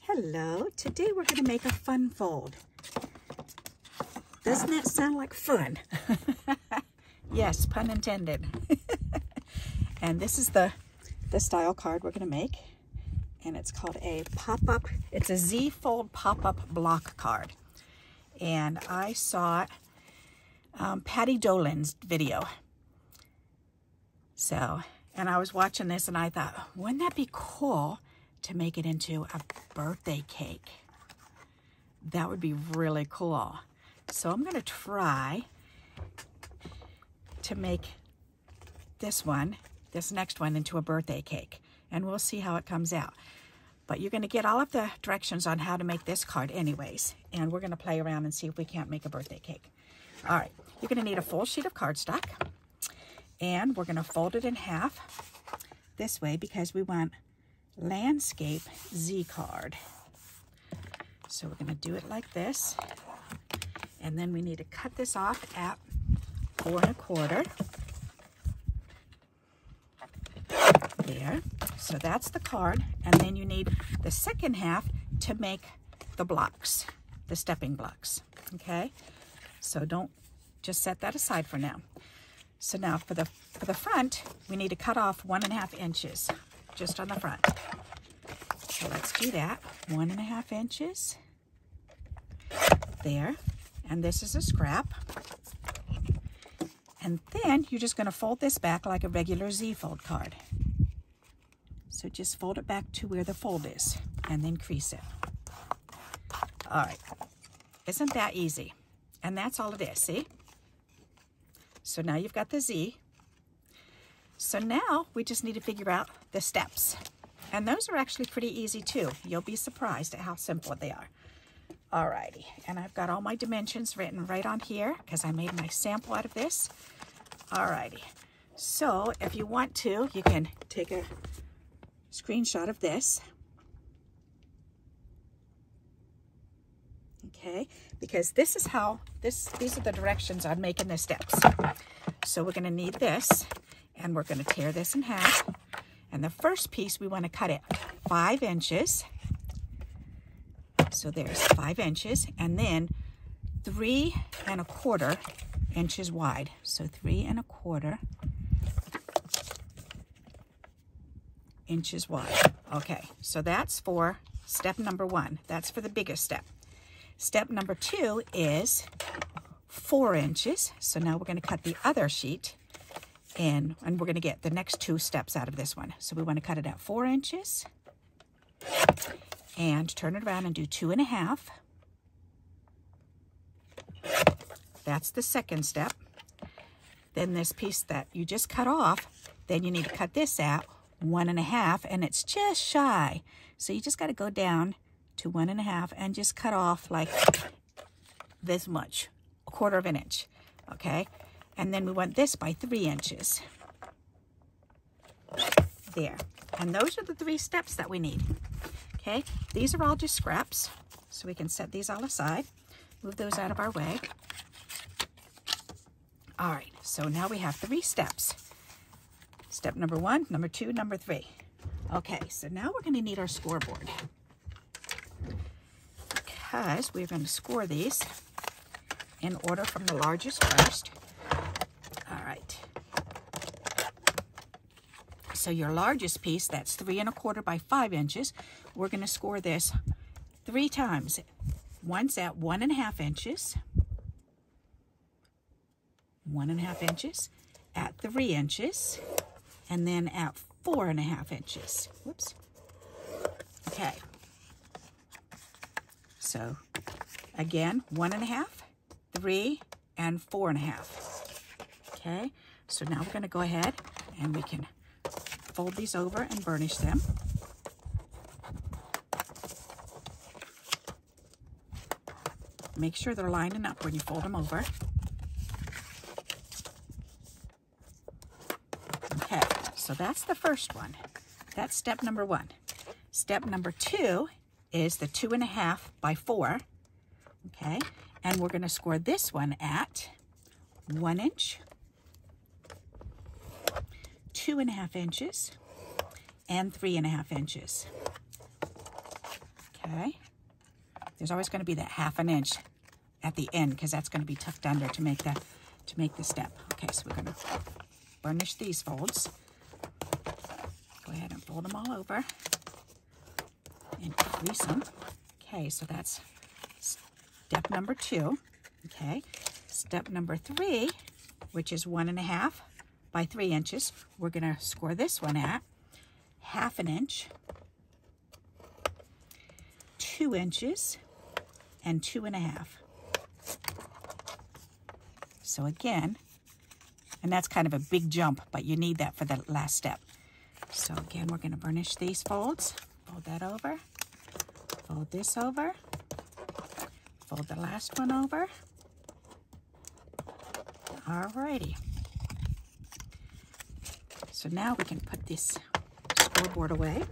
Hello, today we're going to make a fun fold. Doesn't that sound like fun? Yes, pun intended. And this is the style card we're going to make. And it's called a pop-up, it's a Z-fold pop-up block card. And I saw Patty Dolan's video. So, and I was watching this and I thought, wouldn't that be cool to make it into a birthday cake? That would be really cool. So I'm going to try to make this next one into a birthday cake, and we'll see how it comes out. But you're going to get all of the directions on how to make this card anyways, and we're going to play around and see if we can't make a birthday cake. All right, you're going to need a full sheet of cardstock, and we're going to fold it in half this way because we want landscape Z card. So we're going to do it like this, and then we need to cut this off at 4 1/4. There. So that's the card, and then you need the second half to make the blocks, the stepping blocks. Okay, so don't just set that aside for now. So now for the front, we need to cut off 1 1/2 inches just on the front. So let's do that. 1 1/2 inches there, and this is a scrap. And then you're just going to fold this back like a regular Z fold card. So just fold it back to where the fold is and then crease it. All right, isn't that easy? And that's all it is, see? So now you've got the Z. So now we just need to figure out the steps. And those are actually pretty easy too. You'll be surprised at how simple they are. All righty, and I've got all my dimensions written right on here because I made my sample out of this. All righty, so if you want to, you can take a screenshot of this. Okay, because this is how, these are the directions on making the steps. So we're gonna need this, and we're gonna tear this in half. And the first piece, we wanna cut it 5 inches. So there's 5 inches, and then 3 1/4 inches wide. So 3 1/4 inches wide. Okay, so that's for step number 1. That's for the biggest step. Step number 2 is 4 inches. So now we're going to cut the other sheet in, and we're going to get the next 2 steps out of this one. So we want to cut it at 4 inches and turn it around and do 2 1/2. That's the second step. Then this piece that you just cut off, then you need to cut this at 1 1/2, and it's just shy. So you just got to go down to 1 1/2 and just cut off like this much, 1/4 inch. Okay, and then we want this by 3 inches. There, and those are the 3 steps that we need. Okay, these are all just scraps, so we can set these all aside, move those out of our way. All right, so now we have 3 steps. Step number 1, number 2, number 3. Okay, so now we're going to need our scoreboard because we're going to score these in order from the largest first. All right. So your largest piece, that's 3 1/4 by 5 inches, we're going to score this 3 times. Once at 1 1/2 inches, 1 1/2 inches, at 3 inches, and then at 4 1/2 inches. Whoops. Okay. So again, 1 1/2, 3, and 4 1/2. Okay. So now we're going to go ahead and we can fold these over and burnish them. Make sure they're lining up when you fold them over. Okay, so that's the first one. That's step number 1. Step number 2 is the 2 1/2 by 4. Okay, and we're going to score this one at 1 inch, 2 1/2 inches, and 3 1/2 inches. Okay. There's always going to be that 1/2 inch at the end because that's going to be tucked under to make the step. Okay, so we're going to burnish these folds. Go ahead and fold them all over and crease them. Okay, so that's step number 2. Okay, step number 3, which is 1.5 by 3 inches. We're going to score this one at 1/2 inch, 2 inches, and 2.5. So again, and that's kind of a big jump, but you need that for the last step. So again, we're going to burnish these folds. Fold that over. Fold this over. Fold the last one over. Alrighty. So now we can put this scoreboard away.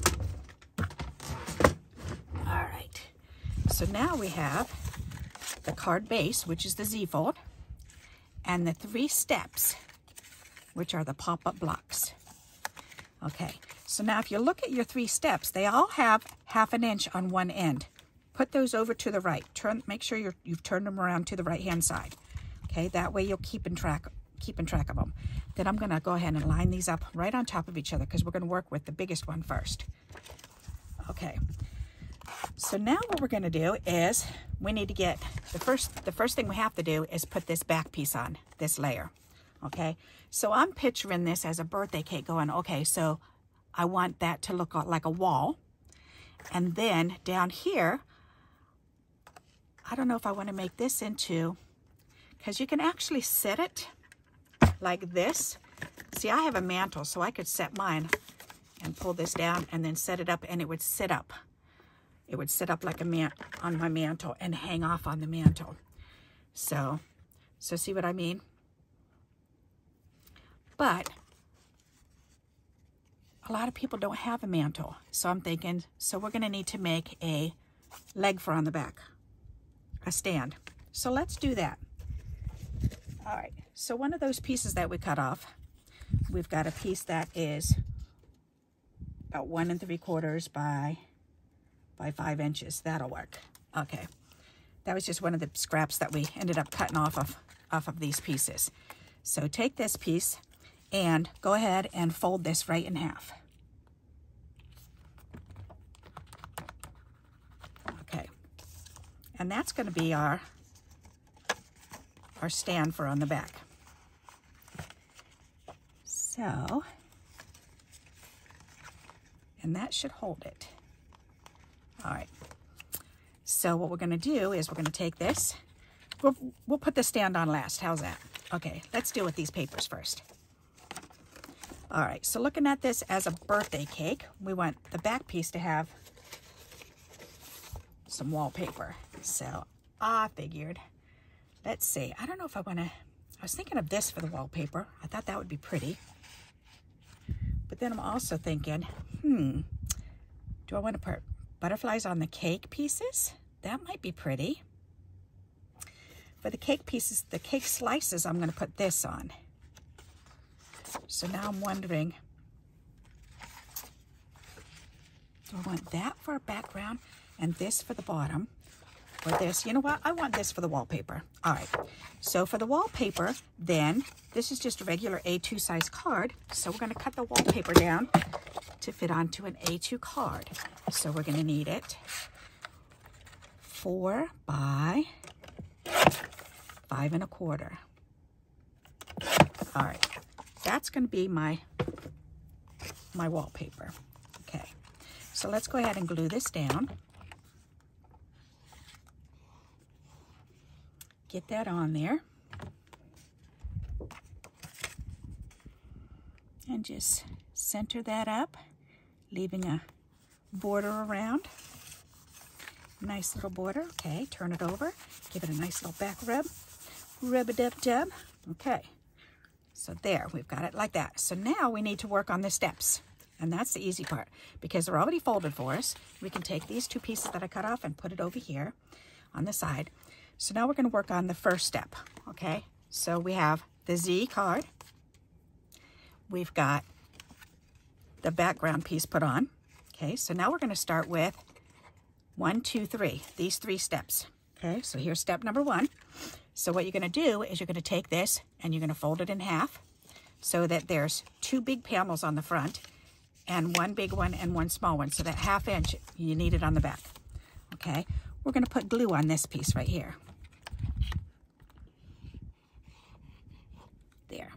Alright. So now we have the card base, which is the Z-fold, and the 3 steps, which are the pop-up blocks. Okay, so now if you look at your 3 steps, they all have 1/2 inch on one end. Put those over to the right. Make sure you've turned them around to the right-hand side. Okay, that way you'll keep in track of them. Then I'm going to go ahead and line these up right on top of each other because we're going to work with the biggest one first. Okay, so now what we're going to do is we need to get the first thing we have to do is put this back piece on, this layer. Okay, so I'm picturing this as a birthday cake going, okay, so I want that to look like a wall. And then down here, I don't know if I want to make this into, because you can actually set it like this. See, I have a mantle, so I could set mine and pull this down and then set it up, and it would sit up. It would sit up like on my mantle and hang off on the mantle. So see what I mean? But a lot of people don't have a mantle. So I'm thinking, so we're going to need to make a leg for on the back, a stand. So let's do that. All right, so one of those pieces that we cut off, we've got a piece that is about 1 3/4 by 5 inches. That'll work. Okay, that was just one of the scraps that we ended up cutting off of these pieces. So take this piece and go ahead and fold this right in half. Okay, and that's going to be our stand for on the back. So, and that should hold it. All right, so what we're going to do is we're going to take this. We'll put the stand on last. How's that? Okay, let's deal with these papers first. All right, so looking at this as a birthday cake, we want the back piece to have some wallpaper. So I figured, let's see, I don't know if I want to, I was thinking of this for the wallpaper. I thought that would be pretty. But then I'm also thinking, do I want to put butterflies on the cake pieces? That might be pretty. For the cake pieces, the cake slices, I'm going to put this on. So now I'm wondering, do I want that for a background and this for the bottom? Or this, you know what? I want this for the wallpaper. All right, so for the wallpaper, then, this is just a regular A2 size card. So we're going to cut the wallpaper down to fit onto an A2 card. So we're going to need it 4 by 5 1/4. All right, that's going to be my wallpaper. Okay, so let's go ahead and glue this down. Get that on there. And just center that up, leaving a border around. Nice little border. Okay, turn it over. Give it a nice little back rub. Rub-a-dub-dub. Okay, so there, we've got it like that. So now we need to work on the steps. And that's the easy part because they're already folded for us. We can take these 2 pieces that I cut off and put it over here on the side. So now we're going to work on the first step, okay? So we have the Z card. We've got the background piece put on. Okay, so now we're going to start with 1, 2, 3, these 3 steps. Okay, so here's step number 1. So what you're going to do is you're going to take this and you're going to fold it in half so that there's 2 big panels on the front and 1 big one and 1 small one. So that 1/2 inch, you need it on the back. Okay, we're going to put glue on this piece right here. There.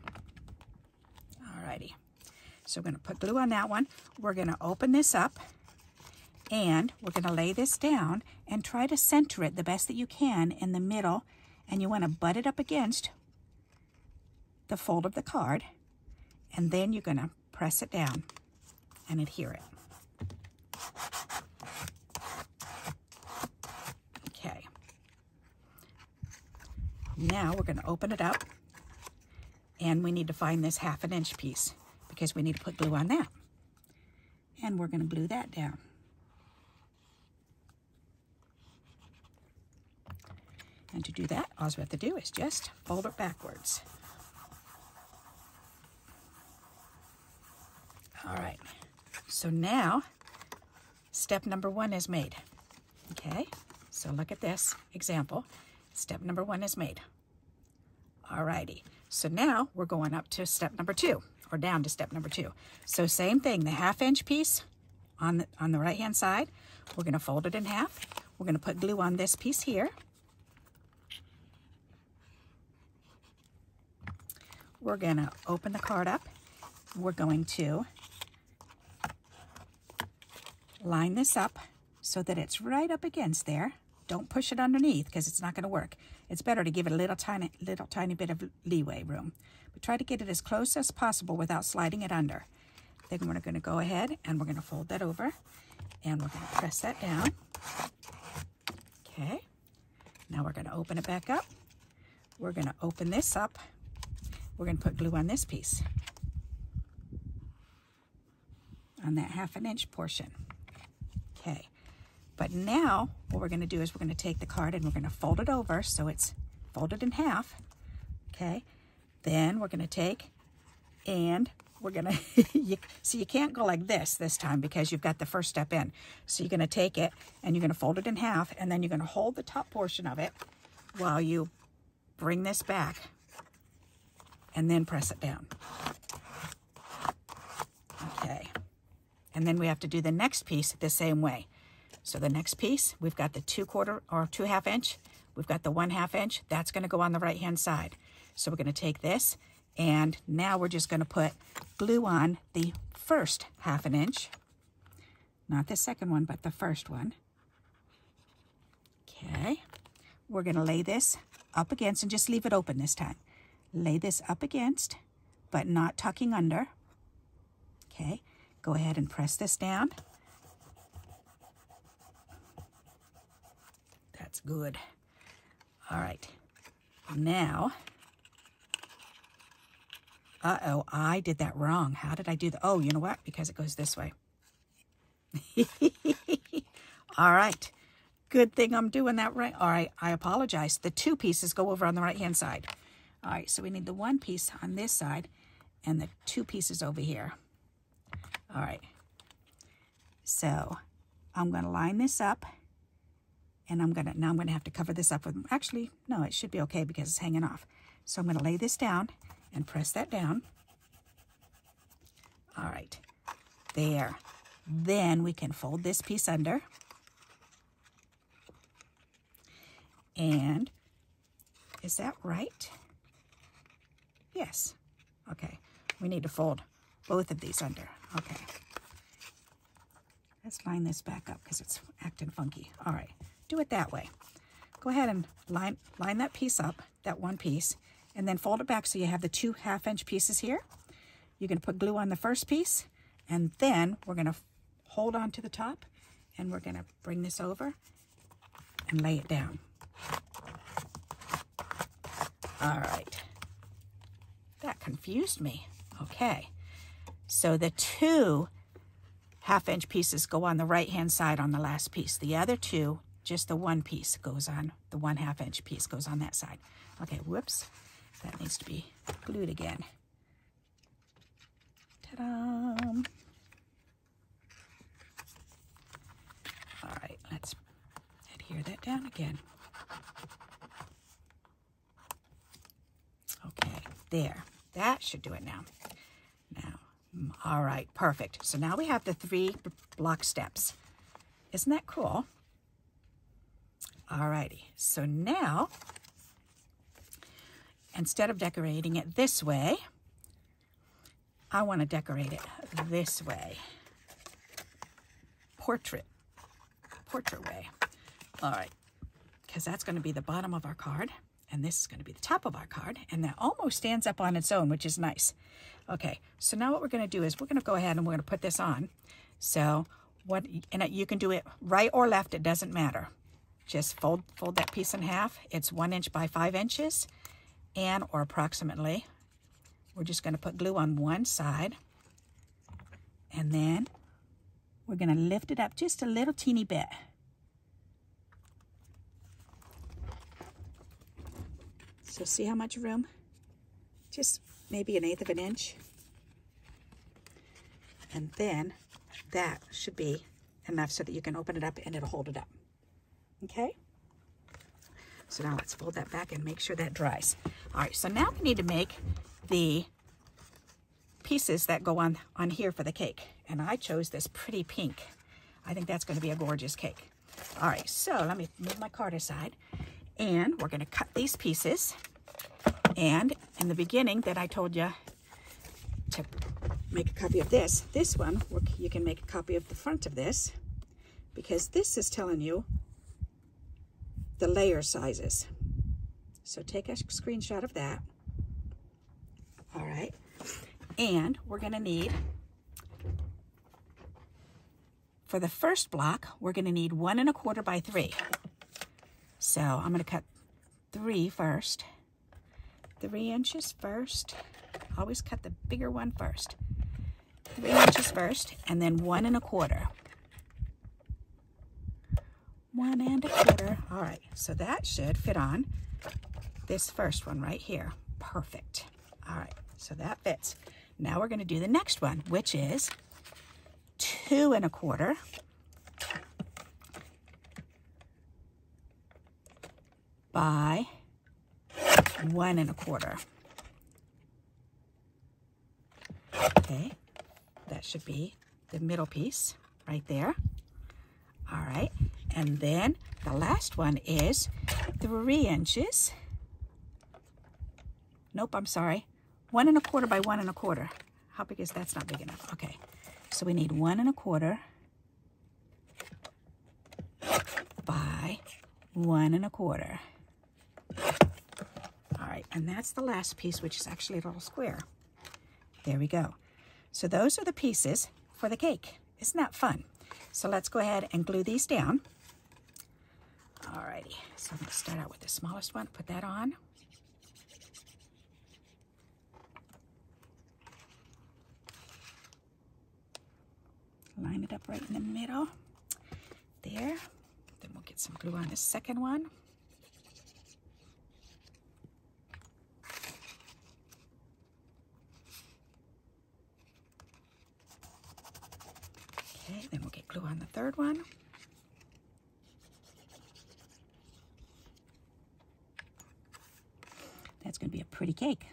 Alrighty. So we're going to put glue on that one. We're going to open this up and we're going to lay this down and try to center it the best that you can in the middle, and you want to butt it up against the fold of the card, and then you're going to press it down and adhere it. Okay. Now we're going to open it up, and we need to find this 1/2 inch piece because we need to put glue on that. And we're going to glue that down. And to do that, all we have to do is just fold it backwards. All right, so now step number 1 is made. Okay, so look at this example. Step number 1 is made. All righty, so now we're going up to step number 2, or down to step number 2. So same thing, the 1/2 inch piece on the right hand side, we're going to fold it in half. We're going to put glue on this piece here. We're going to open the card up. We're going to line this up so that it's right up against there. Don't push it underneath because it's not going to work. It's better to give it a little tiny bit of leeway room. But try to get it as close as possible without sliding it under. Then we're going to go ahead and we're going to fold that over and we're going to press that down. Okay. Now we're going to open it back up. We're going to open this up. We're going to put glue on this piece, on that 1/2 inch portion. Okay, but now what we're going to do is we're going to take the card and we're going to fold it over so it's folded in half. Okay, then we're going to take and we're going to, so you can't go like this time because you've got the first step in. So you're going to take it and you're going to fold it in half, and then you're going to hold the top portion of it while you bring this back and then press it down. Okay, and then we have to do the next piece the same way. So the next piece, we've got the 2/4 or 2/2 inch, we've got the 1/2 inch, that's going to go on the right hand side. So we're going to take this, and now we're just going to put glue on the first 1/2 inch, not the second one, but the first one. Okay, we're going to lay this up against, and just leave it open this time. Lay this up against, but not tucking under. Okay, go ahead and press this down. That's good. All right, now, uh-oh, I did that wrong. How did I do that? Oh, you know what? Because it goes this way. All right, good thing I'm doing that right. All right, I apologize. The 2 pieces go over on the right-hand side. All right, so we need the 1 piece on this side and the 2 pieces over here. All right, so I'm going to line this up, and now I'm going to have to cover this up with, actually, no, it should be okay because it's hanging off. So I'm going to lay this down and press that down. All right, there. Then we can fold this piece under. And is that right? Yes. Okay. We need to fold both of these under. Okay. Let's line this back up because it's acting funky. All right. Do it that way. Go ahead and line that piece up, that 1 piece, and then fold it back so you have the 2 1/2 inch pieces here. You're going to put glue on the first piece, and then we're going to hold on to the top, and we're going to bring this over and lay it down. All right. That confused me. Okay. So the 2 1/2 inch pieces go on the right-hand side on the last piece. The other 2, just the 1 piece goes on, the 1/2 inch piece goes on that side. Okay, whoops. That needs to be glued again. Ta-da! All right, let's tear that down again. Okay, there. That should do it now. All right, perfect. So now we have the 3 block steps. Isn't that cool? All righty. So now, instead of decorating it this way, I want to decorate it this way. Portrait way. All right, because that's going to be the bottom of our card, and this is going to be the top of our card, and that almost stands up on its own, which is nice. Okay, so now what we're going to do is we're going to go ahead and we're going to put this on. So and you can do it right or left, it doesn't matter. Just fold that piece in half. It's 1 inch by 5 inches, or approximately. We're just going to put glue on one side, and then we're going to lift it up just a little teeny bit. So see how much room? Just maybe 1/8 of an inch. And then that should be enough so that you can open it up and it'll hold it up. Okay? So now let's fold that back and make sure that dries. All right, so now we need to make the pieces that go on here for the cake. And I chose this pretty pink. I think that's going to be a gorgeous cake. All right, so let me move my card aside. And we're going to cut these pieces. And in the beginning that I told you to make a copy of this one, you can make a copy of the front of this, because this is telling you the layer sizes. So take a screenshot of that. All right. And we're going to need, for the first block, we're going to need 1 1/4 by 3. So I'm going to cut 3 first. 3 inches first. Always cut the bigger one first. 3 inches first, and then 1 1/4. 1 1/4. All right, so that should fit on this first one right here. Perfect. All right, so that fits. Now we're going to do the next one, which is 2 1/4 by 1 1/4. Okay, that should be the middle piece right there. All right, and then the last one is 3 inches. Nope, I'm sorry. 1 1/4 by 1 1/4. How big is that's not big enough? Okay, so we need 1 1/4 by 1 1/4. All right, and that's the last piece, which is actually a little square. There we go. So those are the pieces for the cake. Isn't that fun? So let's go ahead and glue these down. All righty, so I'm going to start out with the smallest one, put that on. Line it up right in the middle. There. Then we'll get some glue on the second one. Okay, then we'll get glue on the third one. That's going to be a pretty cake.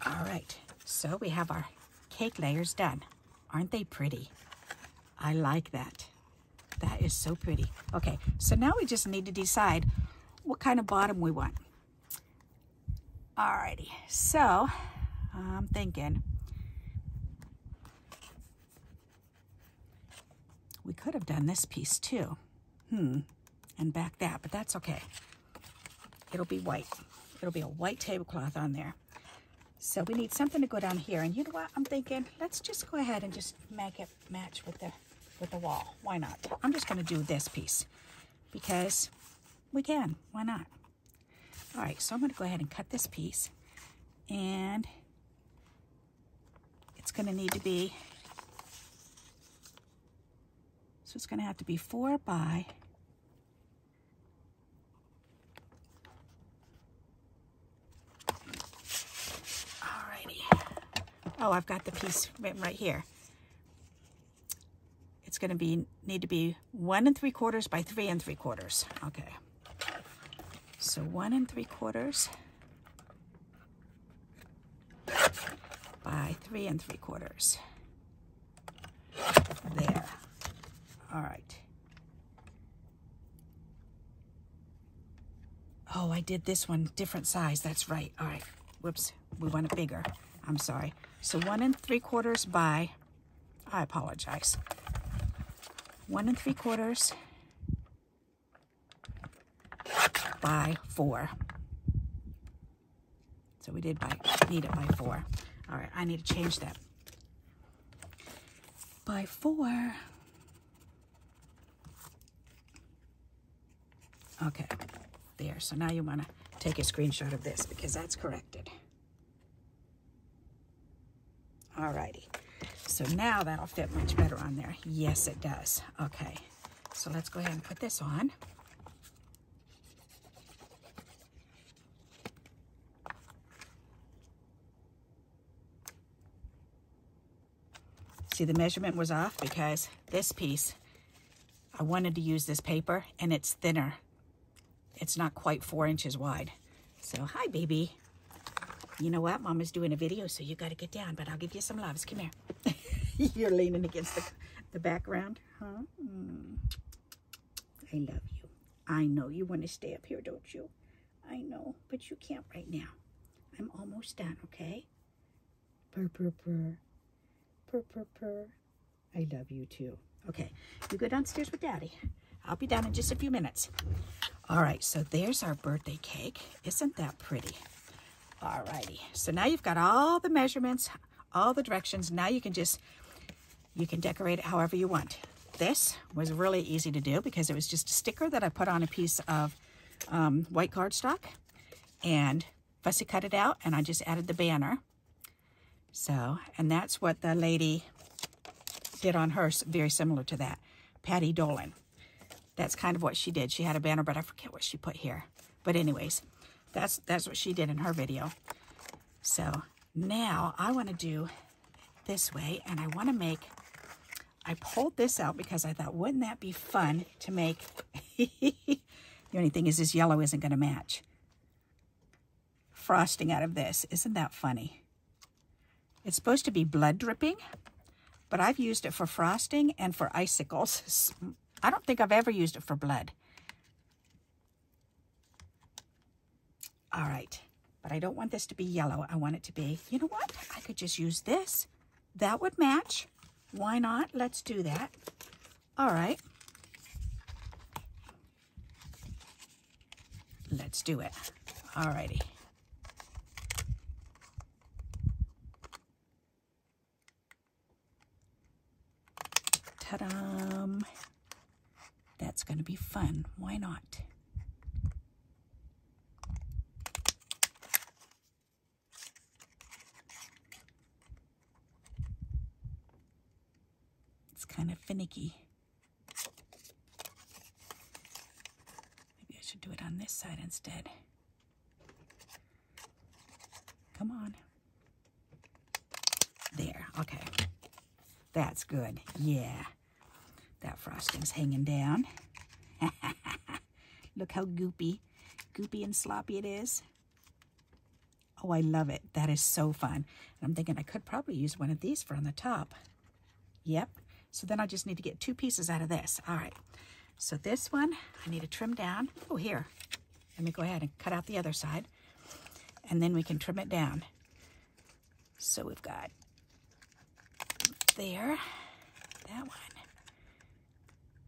All right, so we have our cake layers done. Aren't they pretty? I like that. That is so pretty. Okay, so now we just need to decide what kind of bottom we want. All righty, so I'm thinking we could have done this piece too. And back that, but that's okay. It'll be white. It'll be a white tablecloth on there. So we need something to go down here. And you know what I'm thinking? Let's just go ahead and just make it match with the wall. Why not? I'm just going to do this piece because we can. Why not? All right, so I'm going to go ahead and cut this piece. And it's going to need to be, so it's going to have to be 4 by 'Alrighty. Oh, I've got the piece right here. it's going to need to be 1 3/4 by 3 3/4. Okay. So 1 3/4 by 3 3/4. There. All right. Oh, I did this one different size. That's right. All right. Whoops. We want it bigger. I'm sorry. So 1 3/4 by, I apologize. 1 3/4 by 4. So we need it by 4. All right, I need to change that. By 4. Okay, there. So now you want to take a screenshot of this because that's corrected. All righty. So now that'll fit much better on there. Yes, it does. Okay, so let's go ahead and put this on. See, the measurement was off because this piece, I wanted to use this paper and it's thinner. It's not quite 4 inches wide. So, hi, baby. You know what? Mama's doing a video, so you got to get down, but I'll give you some loves. Come here. You're leaning against the background, huh? I love you. I know you want to stay up here, don't you? I know, but you can't right now. I'm almost done, okay? Purr, purr, purr. Purr, purr, purr. I love you too. Okay, you go downstairs with Daddy. I'll be down in just a few minutes. All right, so there's our birthday cake. Isn't that pretty? All righty. So now you've got all the measurements, all the directions. Now you can decorate it however you want. This was really easy to do because it was just a sticker that I put on a piece of white cardstock and fussy cut it out, and I just added the banner. So, and that's what the lady did on hers, very similar to that. Patty Dolan. That's kind of what she did. She had a banner, but I forget what she put here. But anyways, that's what she did in her video. So now I want to do this way, and I want to make, I pulled this out because I thought, wouldn't that be fun to make? The only thing is this yellow isn't going to match. Frosting out of this. Isn't that funny? It's supposed to be blood dripping, but I've used it for frosting and for icicles. I don't think I've ever used it for blood. All right, but I don't want this to be yellow. I want it to be, you know what? I could just use this. That would match. Why not? Let's do that. All right. Let's do it. All righty. Ta-da! That's going to be fun. Why not? It's kind of finicky. Maybe I should do it on this side instead. Come on. There. Okay. That's good. Yeah. That frosting's hanging down. Look how goopy and sloppy it is. Oh, I love it. That is so fun. And I'm thinking I could probably use one of these for on the top. Yep. So then I just need to get 2 pieces out of this. All right. So this one, I need to trim down. Oh, here. Let me go ahead and cut out the other side. And then we can trim it down. So we've got there, that one.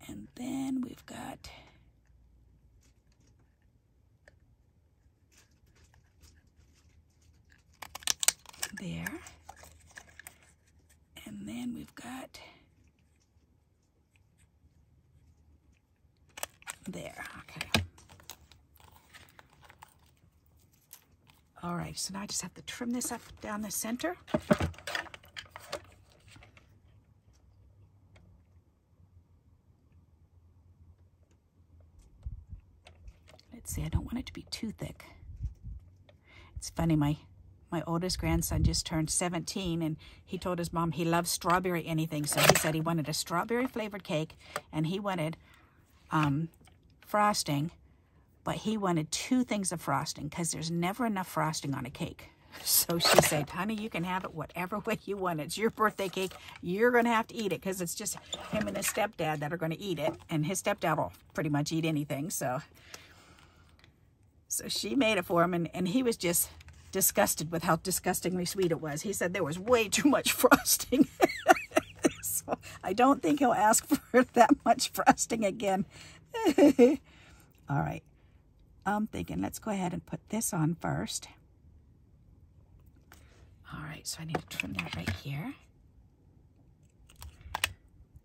And then we've got there. And then we've got there. Okay. All right, so now I just have to trim this up down the center. Let's see, I don't want it to be too thick. It's funny, my my oldest grandson just turned 17, and he told his mom he loves strawberry anything. So he said he wanted a strawberry flavored cake, and he wanted frosting, but he wanted 2 things of frosting because there's never enough frosting on a cake. So she said, honey, you can have it whatever way you want. It's your birthday cake. You're going to have to eat it because it's just him and his stepdad that are going to eat it. And his stepdad will pretty much eat anything. So she made it for him, and he was just disgusted with how disgustingly sweet it was. He said there was way too much frosting. So I don't think he'll ask for that much frosting again. All right. I'm thinking let's go ahead and put this on first. All right, so I need to trim that right here.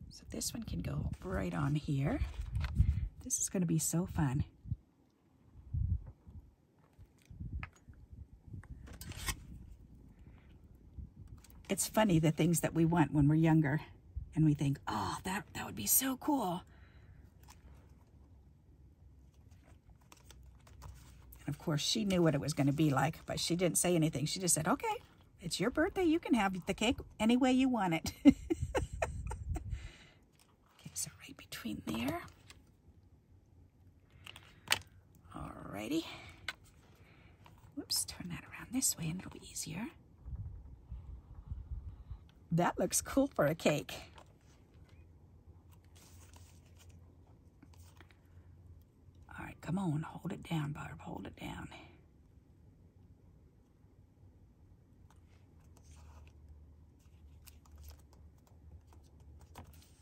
So this one can go right on here. This is going to be so fun. It's funny the things that we want when we're younger, and we think, oh, that would be so cool. And of course, she knew what it was going to be like, but she didn't say anything. She just said, okay. It's your birthday. You can have the cake any way you want it. Okay, so right between there. Alrighty. Whoops, turn that around this way and it'll be easier. That looks cool for a cake. All right, come on. Hold it down, Barb. Hold it down.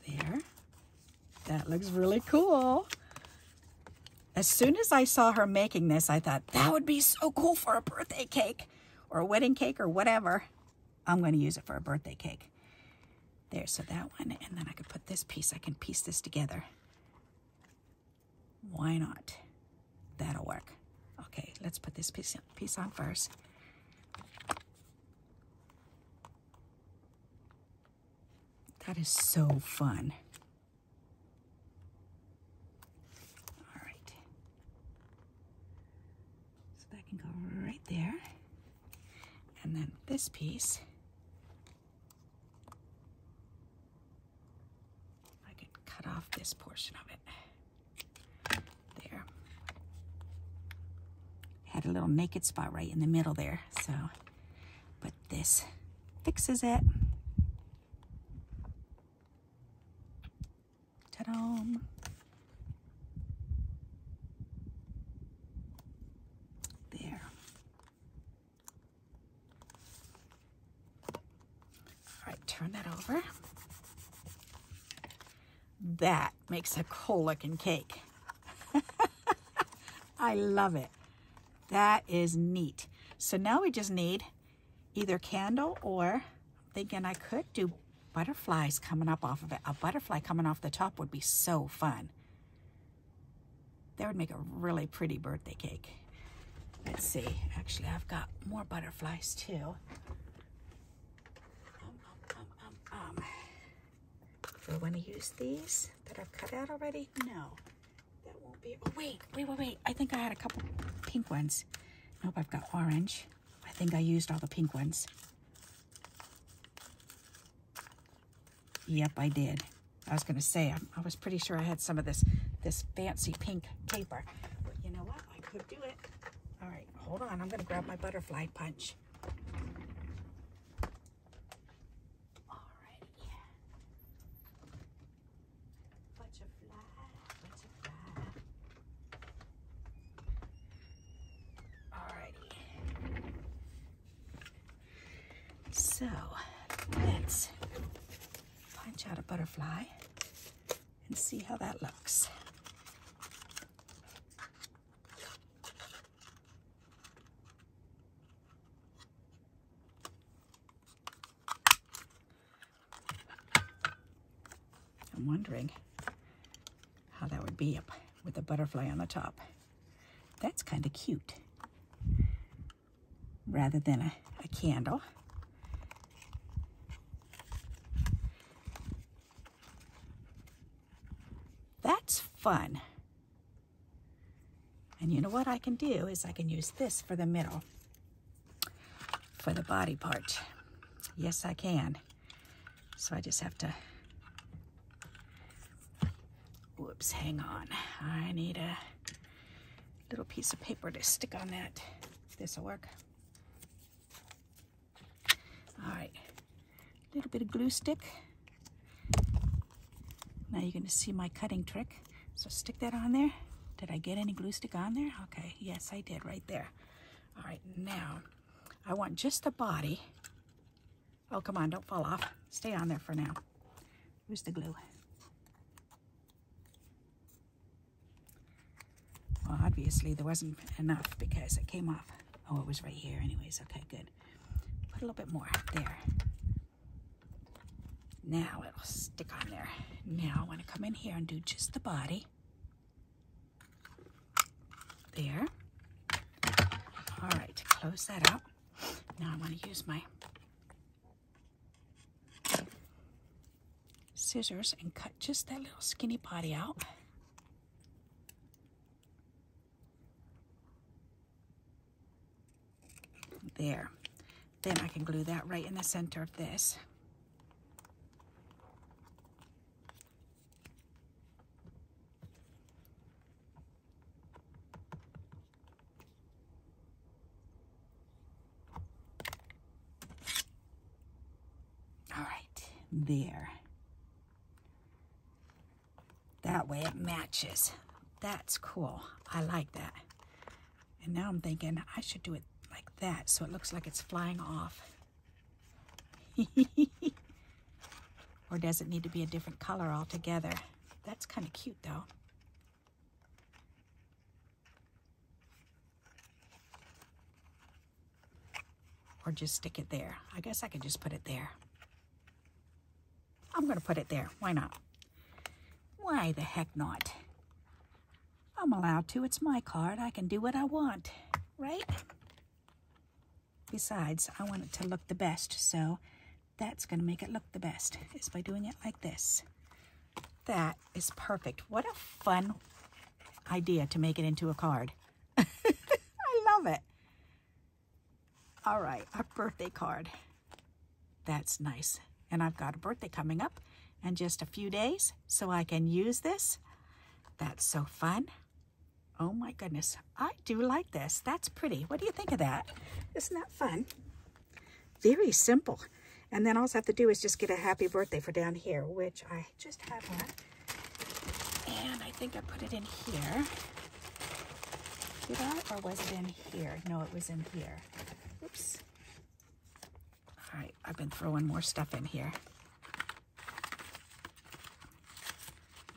There. That looks really cool. As soon as I saw her making this, I thought, that would be so cool for a birthday cake or a wedding cake or whatever. I'm going to use it for a birthday cake. There, so that one, and then I could put this piece. I can piece this together. Why not? That'll work. Okay, let's put this piece on first. That is so fun. All right. So that can go right there. And then this piece, I can cut off this portion of it. There. Had a little naked spot right in the middle there. So, but this fixes it. Ta-da! There. All right, turn that over. That makes a cool looking cake. I love it. That is neat. So now we just need either candle, or I'm thinking I could do butterflies coming up off of it. A butterfly coming off the top would be so fun. That would make a really pretty birthday cake. Let's see. Actually, I've got more butterflies too. Do I want to use these that I've cut out already? No. That won't be. Oh, wait. I think I had a couple pink ones. Nope, I've got orange. I think I used all the pink ones. Yep, I did. I was going to say, I was pretty sure I had some of this fancy pink paper. But you know what? I could do it. All right, hold on. I'm going to grab my butterfly punch. All righty. Butterfly. All righty. So, let's punch out a butterfly and see how that looks. I'm wondering how that would be up with a butterfly on the top. That's kind of cute. Rather than a candle. That's fun. And you know what I can do is I can use this for the middle. for the body part. Yes, I can. So I just have to, whoops, hang on. I need a little piece of paper to stick on that. This'll work. All right, a little bit of glue stick. Now you're gonna see my cutting trick. So stick that on there. Did I get any glue stick on there? Okay, yes, I did right there. All right, now I want just the body. Oh, come on, don't fall off. Stay on there for now. Where's the glue? Well, obviously there wasn't enough because it came off. Oh, it was right here anyways. Okay, good. Put a little bit more there. Now it'll stick on there. Now I want to come in here and do just the body. There. All right, close that out. Now I want to use my scissors and cut just that little skinny body out. There. Then I can glue that right in the center of this. All right, there. That way it matches. That's cool. I like that. And now I'm thinking I should do it like that so it looks like it's flying off. Or does it need to be a different color altogether? That's kind of cute though. Or just stick it there. I guess I could just put it there. I'm gonna put it there. Why not? Why the heck not? I'm allowed to. It's my card. I can do what I want, right? Besides, I want it to look the best, so that's going to make it look the best, is by doing it like this. That is perfect. What a fun idea to make it into a card. I love it. All right, a birthday card. That's nice. And I've got a birthday coming up in just a few days, so I can use this. That's so fun. Oh my goodness, I do like this. That's pretty. What do you think of that? Isn't that fun? Very simple. And then all I have to do is just get a happy birthday for down here, which I just have one. And I think I put it in here. Did I? Or was it in here? No, it was in here. Oops. All right, I've been throwing more stuff in here.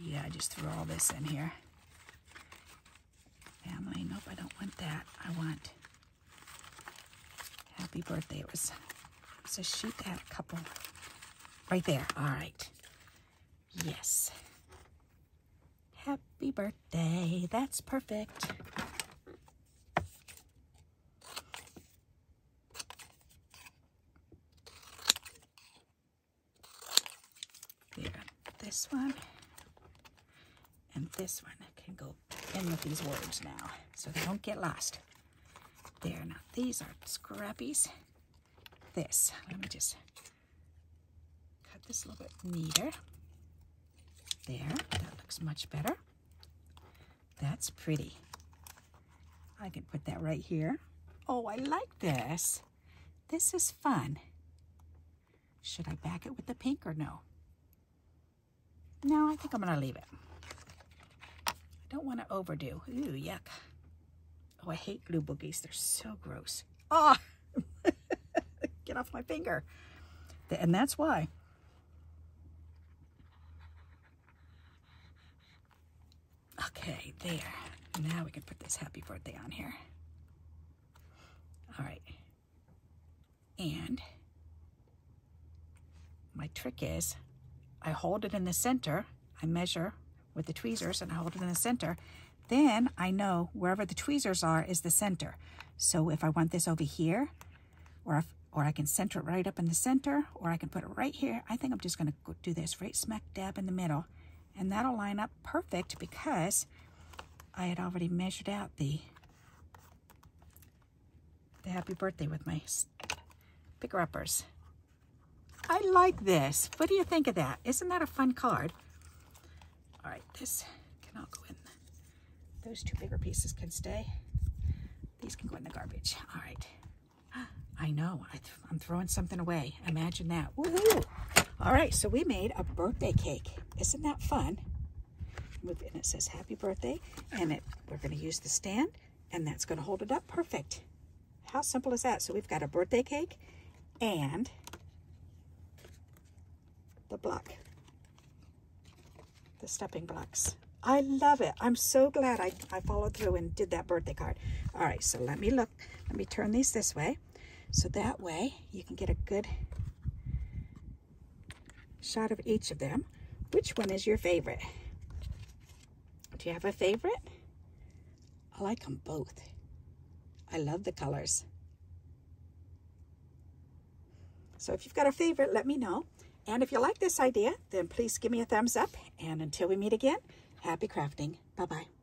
Yeah, I just threw all this in here. Family, nope, I don't want that. I want happy birthday. It was a sheet that had a couple right there. All right. Yes. Happy birthday. That's perfect. There. This one. And this one can go in with these words now, so they don't get lost. There, now these are scrappies. This, let me just cut this a little bit neater. There, that looks much better. That's pretty. I can put that right here. Oh, I like this. This is fun. Should I back it with the pink or no? No, I think I'm gonna leave it. Don't want to overdo. Ooh, yuck. Oh, I hate glue boogies. They're so gross. Oh, get off my finger. And that's why. Okay, there. Now we can put this happy birthday on here. All right. And my trick is I hold it in the center. I measure with the tweezers and I hold it in the center. Then I know wherever the tweezers are is the center. So if I want this over here, or I can center it right up in the center, or I can put it right here. I think I'm just gonna do this right smack dab in the middle, and that'll line up perfect because I had already measured out the happy birthday with my picker-uppers. I like this. What do you think of that? Isn't that a fun card? All right, this can all go in. Those two bigger pieces can stay. These can go in the garbage. All right. I know, I'm throwing something away. Imagine that. Woohoo! All right, so we made a birthday cake. Isn't that fun? And it says happy birthday, and we're going to use the stand, and that's going to hold it up perfect. How simple is that? So we've got a birthday cake and the block, the stepping blocks. I love it. I'm so glad I followed through and did that birthday card. All right, so let me turn these this way. So that way you can get a good shot of each of them. Which one is your favorite? Do you have a favorite? I like them both. I love the colors. So if you've got a favorite, let me know. And if you like this idea, then please give me a thumbs up. And until we meet again, happy crafting. Bye-bye.